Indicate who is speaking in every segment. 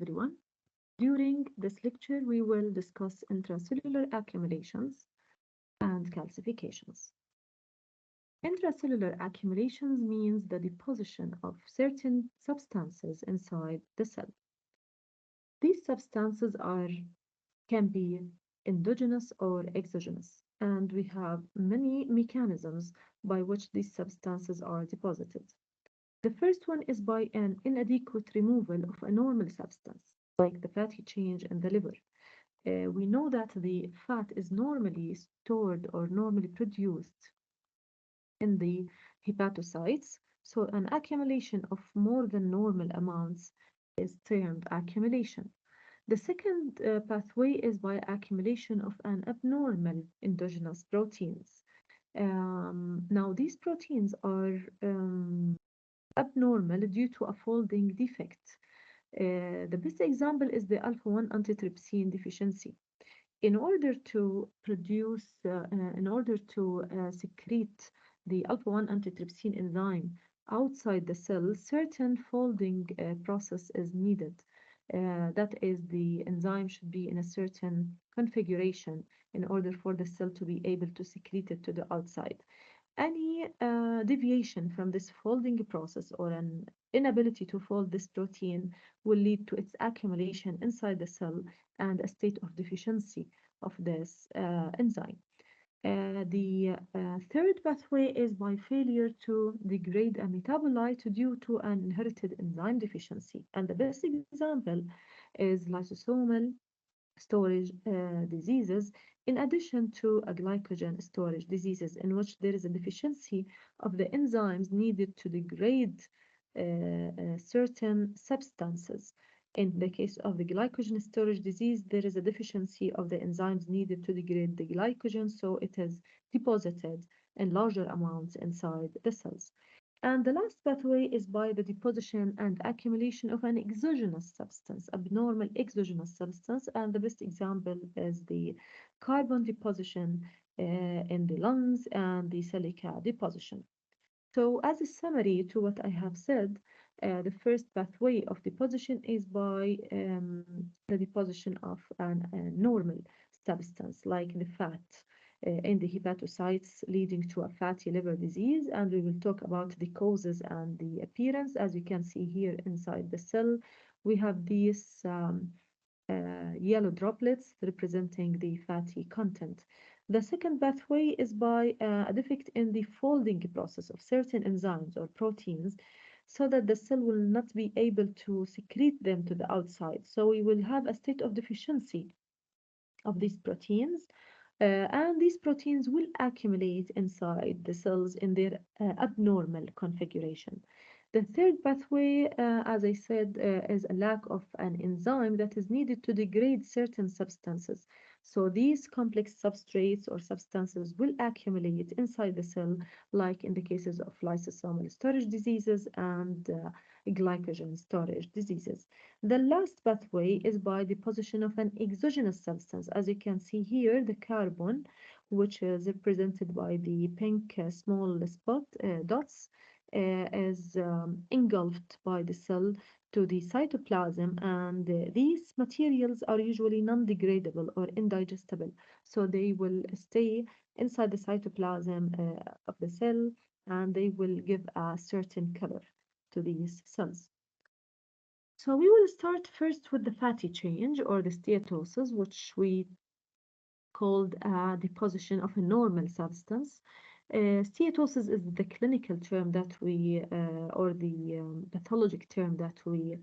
Speaker 1: everyone. During this lecture, we will discuss intracellular accumulations and calcifications. Intracellular accumulations means the deposition of certain substances inside the cell. These substances can be endogenous or exogenous, and we have many mechanisms by which these substances are deposited. The first one is by an inadequate removal of a normal substance, like the fatty change in the liver. We know that the fat is normally stored or normally produced in the hepatocytes, so an accumulation of more than normal amounts is termed accumulation. The second pathway is by accumulation of an abnormal endogenous proteins. Now, these proteins are abnormal due to a folding defect. The best example is the alpha-1 antitrypsin deficiency. In order to secrete the alpha-1 antitrypsin enzyme outside the cell, certain folding process is needed. That is, the enzyme should be in a certain configuration in order for the cell to be able to secrete it to the outside. Any deviation from this folding process or an inability to fold this protein will lead to its accumulation inside the cell and a state of deficiency of this enzyme. The third pathway is by failure to degrade a metabolite due to an inherited enzyme deficiency. And the best example is lysosomal storage diseases, in addition to a glycogen storage diseases, in which there is a deficiency of the enzymes needed to degrade certain substances. In the case of the glycogen storage disease, there is a deficiency of the enzymes needed to degrade the glycogen, so it is deposited in larger amounts inside the cells. And the last pathway is by the deposition and accumulation of an exogenous substance, abnormal exogenous substance, and the best example is the carbon deposition in the lungs and the silica deposition. So, as a summary to what I have said, the first pathway of deposition is by the deposition of a normal substance like the fat in the hepatocytes, leading to a fatty liver disease. And we will talk about the causes and the appearance. As you can see here inside the cell, we have these yellow droplets representing the fatty content. The second pathway is by a defect in the folding process of certain enzymes or proteins so that the cell will not be able to secrete them to the outside. So we will have a state of deficiency of these proteins, and these proteins will accumulate inside the cells in their abnormal configuration. The third pathway, as I said, is a lack of an enzyme that is needed to degrade certain substances. So these complex substrates or substances will accumulate inside the cell, like in the cases of lysosomal storage diseases and glycogen storage diseases. The last pathway is by deposition of an exogenous substance. As you can see here, the carbon, which is represented by the pink small spot dots, is engulfed by the cell to the cytoplasm, and these materials are usually non-degradable or indigestible, so they will stay inside the cytoplasm of the cell, and they will give a certain color to these cells. So we will start first with the fatty change or the steatosis, which we called a deposition of a normal substance. Steatosis is the clinical term that we, or the pathologic term that we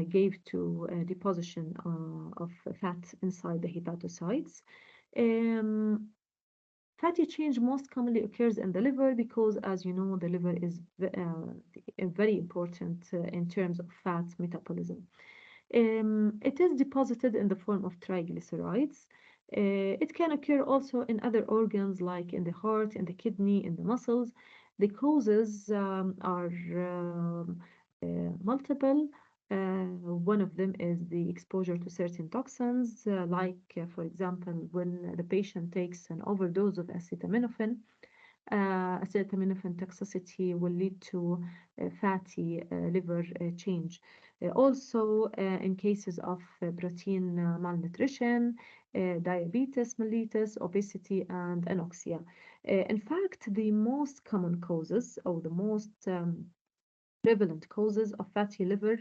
Speaker 1: gave to deposition of fat inside the hepatocytes. Um, Fatty change most commonly occurs in the liver because, as you know, the liver is very important in terms of fat metabolism. It is deposited in the form of triglycerides. It can occur also in other organs like in the heart, in the kidney, in the muscles. The causes are multiple. One of them is the exposure to certain toxins, for example, when the patient takes an overdose of acetaminophen. Acetaminophen toxicity will lead to fatty liver change. Also, in cases of protein malnutrition, diabetes mellitus, obesity, and anoxia. In fact, the most common causes or the most prevalent causes of fatty liver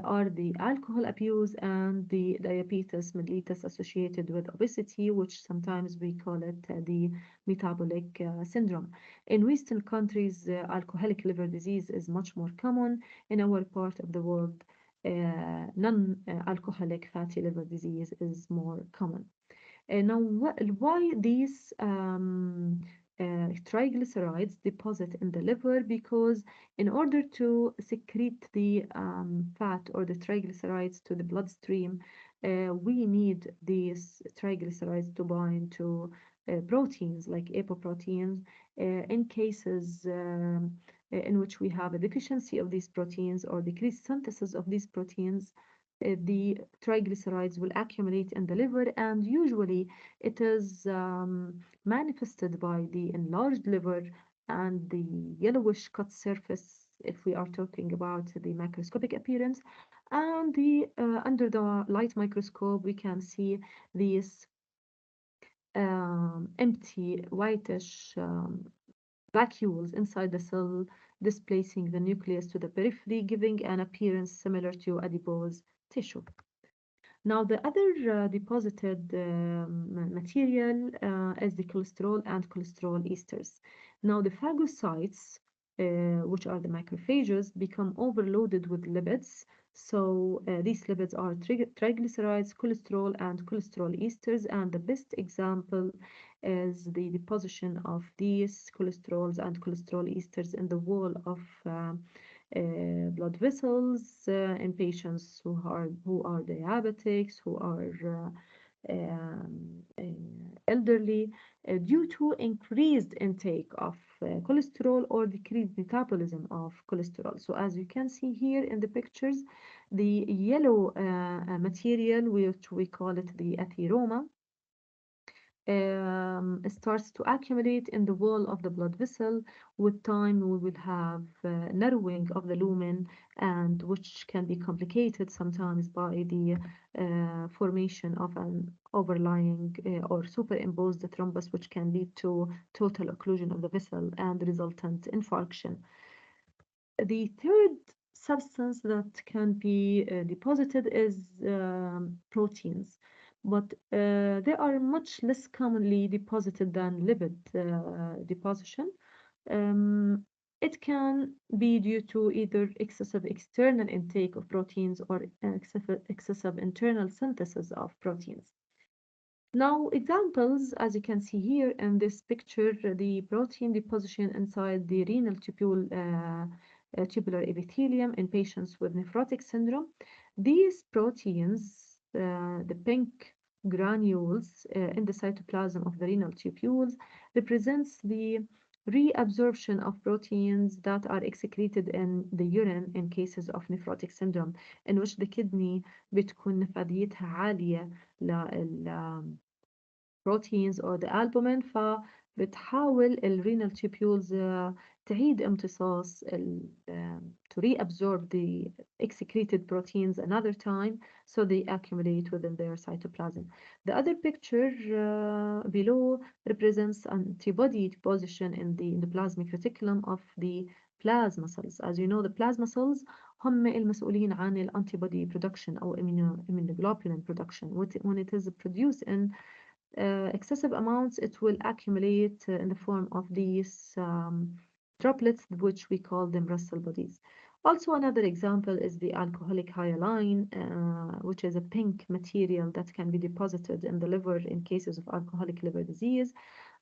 Speaker 1: are the alcohol abuse and the diabetes mellitus associated with obesity, which sometimes we call it the metabolic syndrome. In Western countries, alcoholic liver disease is much more common. In our part of the world, non-alcoholic fatty liver disease is more common. Now, why these triglycerides deposit in the liver? Because in order to secrete the fat or the triglycerides to the bloodstream, we need these triglycerides to bind to proteins like apoproteins. In cases in which we have a deficiency of these proteins or decreased synthesis of these proteins, the triglycerides will accumulate in the liver, and usually it is manifested by the enlarged liver and the yellowish cut surface if we are talking about the macroscopic appearance. And under the light microscope, we can see these empty whitish vacuoles inside the cell displacing the nucleus to the periphery, giving an appearance similar to adipose tissue. Now, the other deposited material is the cholesterol and cholesterol esters. Now, the phagocytes, which are the macrophages, become overloaded with lipids. So, these lipids are triglycerides, cholesterol, and cholesterol esters. And the best example is the deposition of these cholesterols and cholesterol esters in the wall of blood vessels in patients who are diabetics, who are elderly, due to increased intake of cholesterol or decreased metabolism of cholesterol. So as you can see here in the pictures, the yellow material, which we call it the atheroma, starts to accumulate in the wall of the blood vessel. With time, we will have narrowing of the lumen, and which can be complicated sometimes by the formation of an overlying or superimposed thrombus, which can lead to total occlusion of the vessel and resultant infarction. The third substance that can be deposited is proteins, but they are much less commonly deposited than lipid deposition. Um, it can be due to either excessive external intake of proteins or excessive internal synthesis of proteins. Now, examples, as you can see here in this picture, the protein deposition inside the renal tubule, tubular epithelium in patients with nephrotic syndrome. These proteins, the pink granules in the cytoplasm of the renal tubules, represents the reabsorption of proteins that are excreted in the urine in cases of nephrotic syndrome, in which the kidney بتكون نفاذيتها عالية proteins or the albumin، فبتحاول الرينال tubules تعيد امتصاص to reabsorb the excreted proteins another time, so they accumulate within their cytoplasm. The other picture below represents antibody deposition in the plasmic reticulum of the plasma cells. As you know, the plasma cells هم المسؤولين عن الانتيبودي production أو immunoglobulin production. When it is produced in excessive amounts, it will accumulate in the form of these droplets, which we call them Russell bodies. Also, another example is the alcoholic hyaline, which is a pink material that can be deposited in the liver in cases of alcoholic liver disease,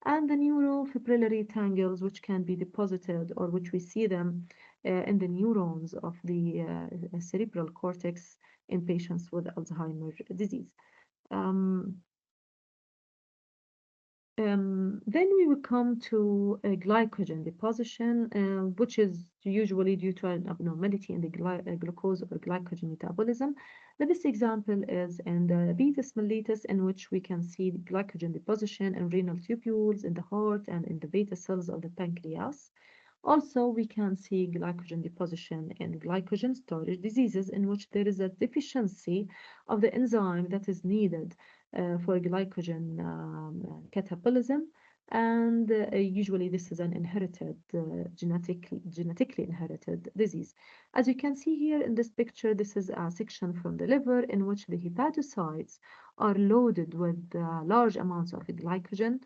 Speaker 1: and the neurofibrillary tangles, which can be deposited or which we see them in the neurons of the cerebral cortex in patients with Alzheimer's disease. Then we will come to glycogen deposition, which is usually due to an abnormality in the glucose or glycogen metabolism. The best example is in the diabetes mellitus, in which we can see the glycogen deposition in renal tubules, in the heart, and in the beta cells of the pancreas. Also, we can see glycogen deposition in glycogen storage diseases in which there is a deficiency of the enzyme that is needed for glycogen catabolism, and usually this is an inherited, genetically inherited disease. As you can see here in this picture, this is a section from the liver in which the hepatocytes are loaded with large amounts of glycogen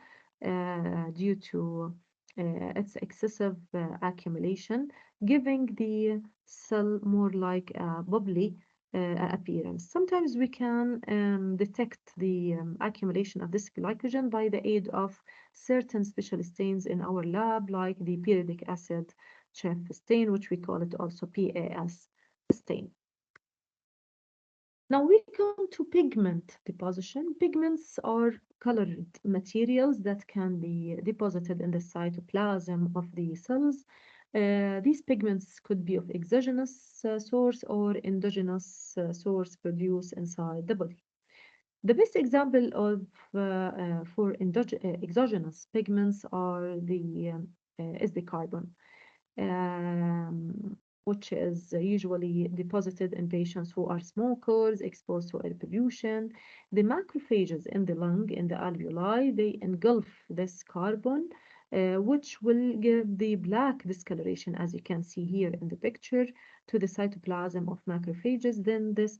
Speaker 1: due to its excessive accumulation, giving the cell more like a bubbly appearance. Sometimes we can detect the accumulation of this glycogen by the aid of certain special stains in our lab, like the periodic acid chef stain, which we call it also PAS stain. Now we come to pigment deposition. Pigments are colored materials that can be deposited in the cytoplasm of the cells. These pigments could be of exogenous source or endogenous source produced inside the body. The best example of for exogenous pigments are the is the carbon, which is usually deposited in patients who are smokers, exposed to air pollution. The macrophages in the lung, in the alveoli, they engulf this carbon, which will give the black discoloration, as you can see here in the picture, to the cytoplasm of macrophages. Then this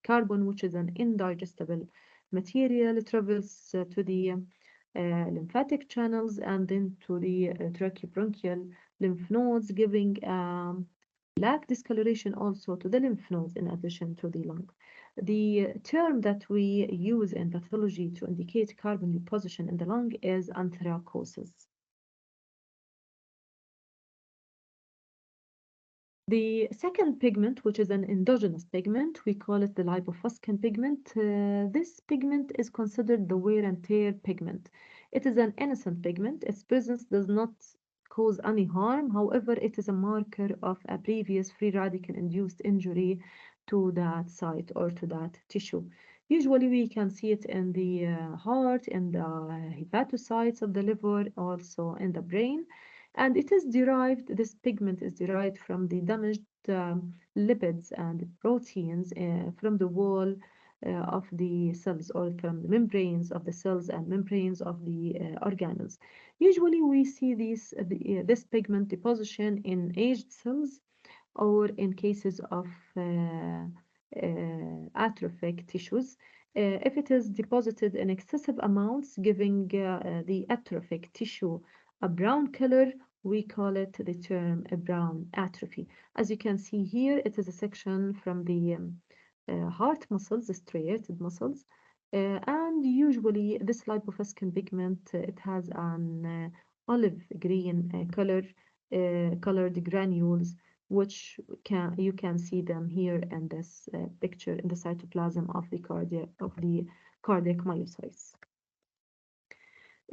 Speaker 1: carbon, which is an indigestible material, travels to the lymphatic channels and then to the tracheobronchial lymph nodes, giving black discoloration also to the lymph nodes in addition to the lung. The term that we use in pathology to indicate carbon deposition in the lung is anthracosis. The second pigment, which is an endogenous pigment, we call it the lipofuscin pigment. This pigment is considered the wear and tear pigment. It is an innocent pigment. Its presence does not cause any harm. However, it is a marker of a previous free radical induced injury to that site or to that tissue. Usually, we can see it in the heart, in the hepatocytes of the liver, also in the brain. And it is derived, this pigment is derived from the damaged lipids and proteins from the wall of the cells or from the membranes of the cells and membranes of the organelles. Usually we see this pigment deposition in aged cells or in cases of atrophic tissues. If it is deposited in excessive amounts, giving the atrophic tissue a brown color, we call it the term a brown atrophy. As you can see here, it is a section from the heart muscles, the striated muscles. And usually this lipofuscin pigment, it has an olive green colored granules, which you can see them here in this picture in the cytoplasm of the cardiac myocytes.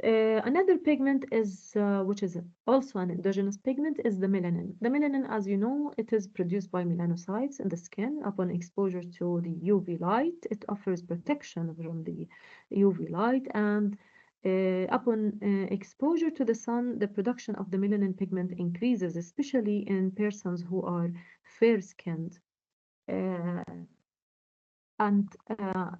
Speaker 1: Another pigment is, which is also an endogenous pigment, is the melanin. The melanin, as you know, it is produced by melanocytes in the skin. Upon exposure to the UV light, it offers protection from the UV light, and upon exposure to the sun, the production of the melanin pigment increases, especially in persons who are fair-skinned. Uh, and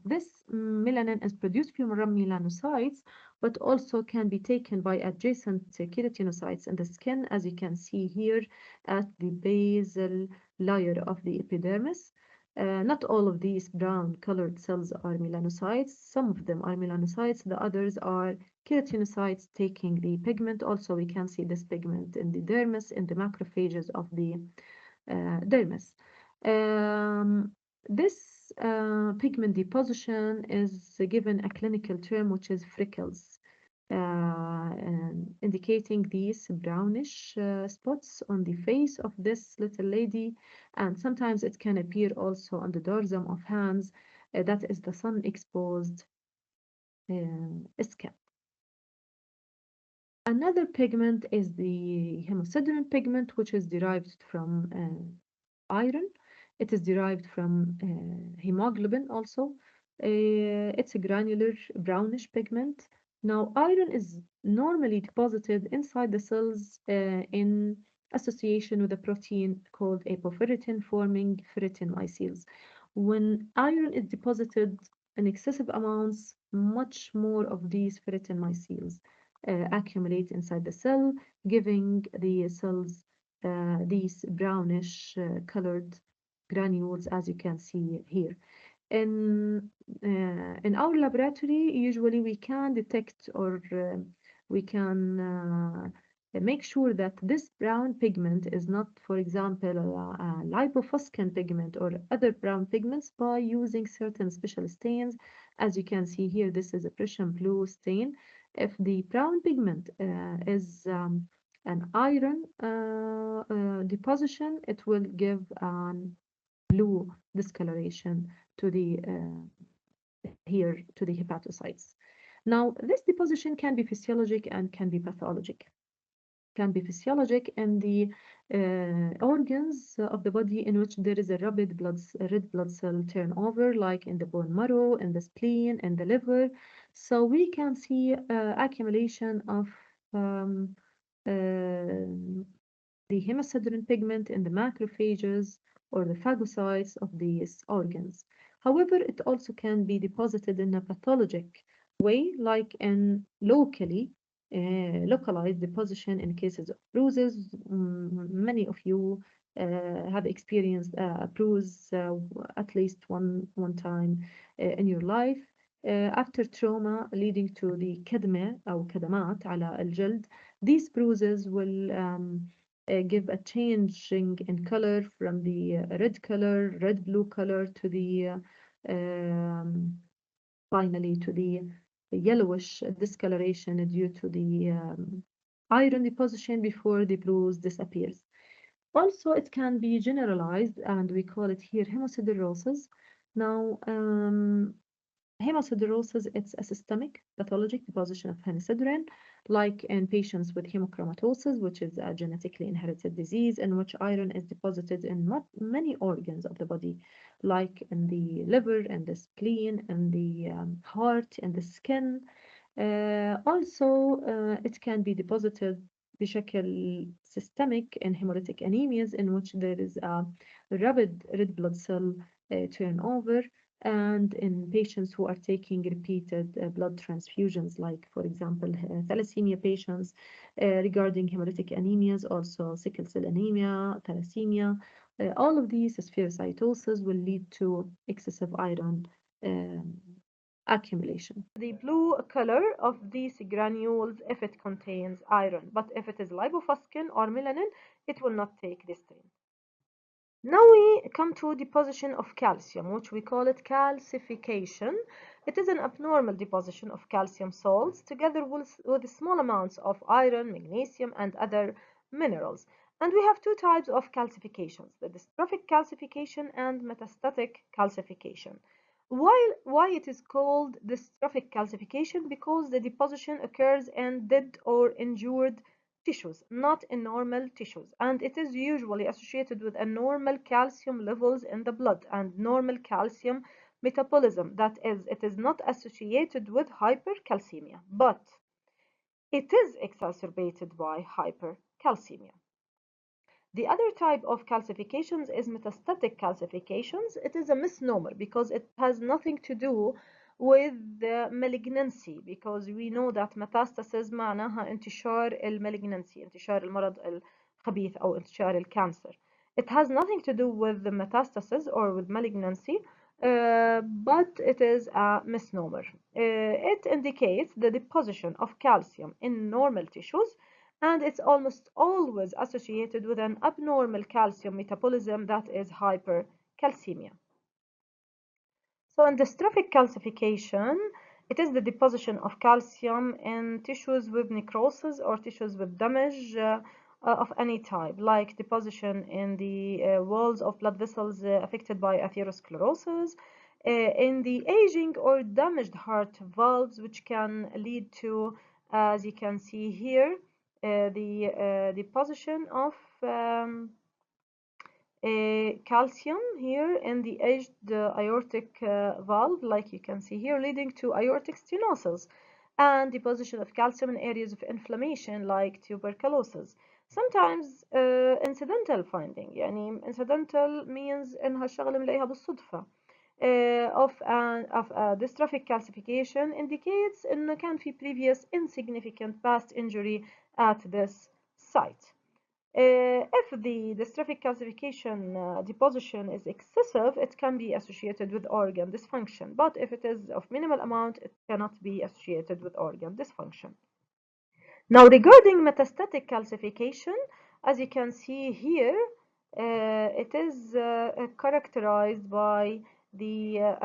Speaker 1: this melanin is produced from melanocytes, but also can be taken by adjacent keratinocytes in the skin, as you can see here at the basal layer of the epidermis. Not all of these brown colored cells are melanocytes. Some of them are melanocytes, the others are keratinocytes taking the pigment. Also, we can see this pigment in the dermis, in the macrophages of the dermis. This pigment deposition is given a clinical term, which is freckles, indicating these brownish spots on the face of this little lady, and sometimes it can appear also on the dorsum of hands. That is the sun-exposed skin. Another pigment is the hemosiderin pigment, which is derived from iron. It is derived from hemoglobin also. It's a granular brownish pigment. Now, iron is normally deposited inside the cells in association with a protein called apoferritin, forming ferritin micelles. When iron is deposited in excessive amounts, much more of these ferritin micelles accumulate inside the cell, giving the cells these brownish colored granules, as you can see here. In our laboratory, usually we can detect or we can make sure that this brown pigment is not, for example, a lipofuscin pigment or other brown pigments by using certain special stains. As you can see here, this is a Prussian blue stain. If the brown pigment is an iron deposition, it will give an blue discoloration to the here to the hepatocytes. Now, this deposition can be physiologic and can be pathologic. Can be physiologic in the organs of the body in which there is a red blood cell turnover, like in the bone marrow, in the spleen, in the liver. So we can see accumulation of um, uh, the hemosiderin pigment in the macrophages or the phagocytes of these organs. However, it also can be deposited in a pathologic way, like in localized deposition in cases of bruises. Many of you have experienced a bruise at least one time in your life. After trauma leading to the كدمة أو كدمات على الجلد, these bruises will give a changing in color from the red color, red blue color to the finally to the yellowish discoloration due to the iron deposition before the bruise disappears. Also, it can be generalized, and we call it here hemosiderosis. Now, hemosiderosis, it's a systemic pathologic deposition of hemosiderin, like in patients with hemochromatosis, which is a genetically inherited disease in which iron is deposited in many organs of the body, like in the liver and the spleen and the heart and the skin. Also, it can be deposited بشكل systemic in hemolytic anemias in which there is a rapid red blood cell turnover, and in patients who are taking repeated blood transfusions, like, for example, thalassemia patients, regarding hemolytic anemias, also sickle cell anemia, thalassemia. All of these spherocytosis will lead to excessive iron um, accumulation. The blue color of these granules if it contains iron, but if it is lipofuscin or melanin, it will not take this stain. Now we come to deposition of calcium, which we call it calcification. It is an abnormal deposition of calcium salts together with small amounts of iron, magnesium, and other minerals. And we have two types of calcifications, the dystrophic calcification and metastatic calcification. Why it is called dystrophic calcification? Because the deposition occurs in dead or injured tissues, not in normal tissues, and it is usually associated with a normal calcium levels in the blood and normal calcium metabolism. That is, it is not associated with hypercalcemia, but it is exacerbated by hypercalcemia. The other type of calcifications is metastatic calcifications. It is a misnomer because it has nothing to do with the malignancy, because we know that metastasis معناها انتشار المalignancy، انتشار المرض الخبيث أو انتشار الكانسر. It has nothing to do with the metastasis or with malignancy, but it is a misnomer. It indicates the deposition of calcium in normal tissues, and it's almost always associated with an abnormal calcium metabolism, that is hypercalcemia. So in dystrophic calcification, it is the deposition of calcium in tissues with necrosis or tissues with damage of any type, like deposition in the walls of blood vessels affected by atherosclerosis, in the aging or damaged heart valves, which can lead to, as you can see here, the deposition of calcium here in the aged aortic valve, like you can see here, leading to aortic stenosis, and deposition of calcium in areas of inflammation like tuberculosis. Sometimes incidental finding يعني incidental means إنها الشغلة بنلاقيها بالصدفة. Of a dystrophic calcification indicates إنه كان في previous insignificant past injury at this site. If the dystrophic calcification deposition is excessive, it can be associated with organ dysfunction, but if it is of minimal amount, it cannot be associated with organ dysfunction. Now, regarding metastatic calcification, as you can see here, it is characterized by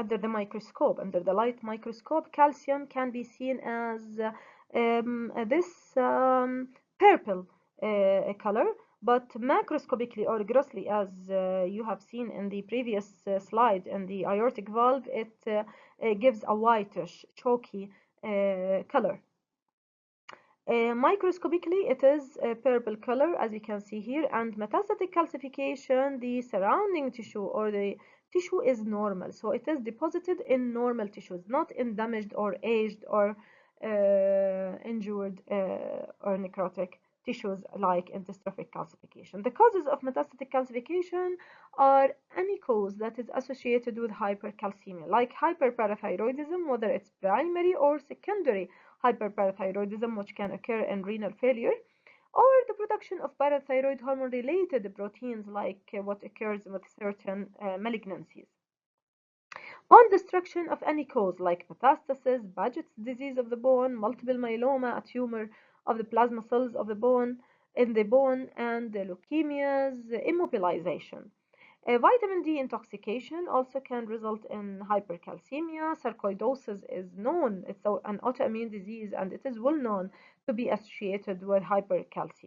Speaker 1: under the microscope, under the light microscope, calcium can be seen as this purple color, but macroscopically or grossly, as you have seen in the previous slide in the aortic valve, it gives a whitish, chalky color. Microscopically, it is a purple color, as you can see here, and metastatic calcification, the surrounding tissue or the tissue is normal. So it is deposited in normal tissues, not in damaged or aged or injured or necrotic tissues like in dystrophic calcification. The causes of metastatic calcification are any cause that is associated with hypercalcemia, like hyperparathyroidism, whether it's primary or secondary hyperparathyroidism, which can occur in renal failure, or the production of parathyroid hormone related proteins like what occurs with certain malignancies. Bone destruction of any cause like metastasis, Paget's disease of the bone, multiple myeloma, a tumor of the plasma cells of the bone in the bone, and leukemias, immobilization. Vitamin D intoxication also can result in hypercalcemia. Sarcoidosis is known, it's an autoimmune disease, and it is well known to be associated with hypercalcemia.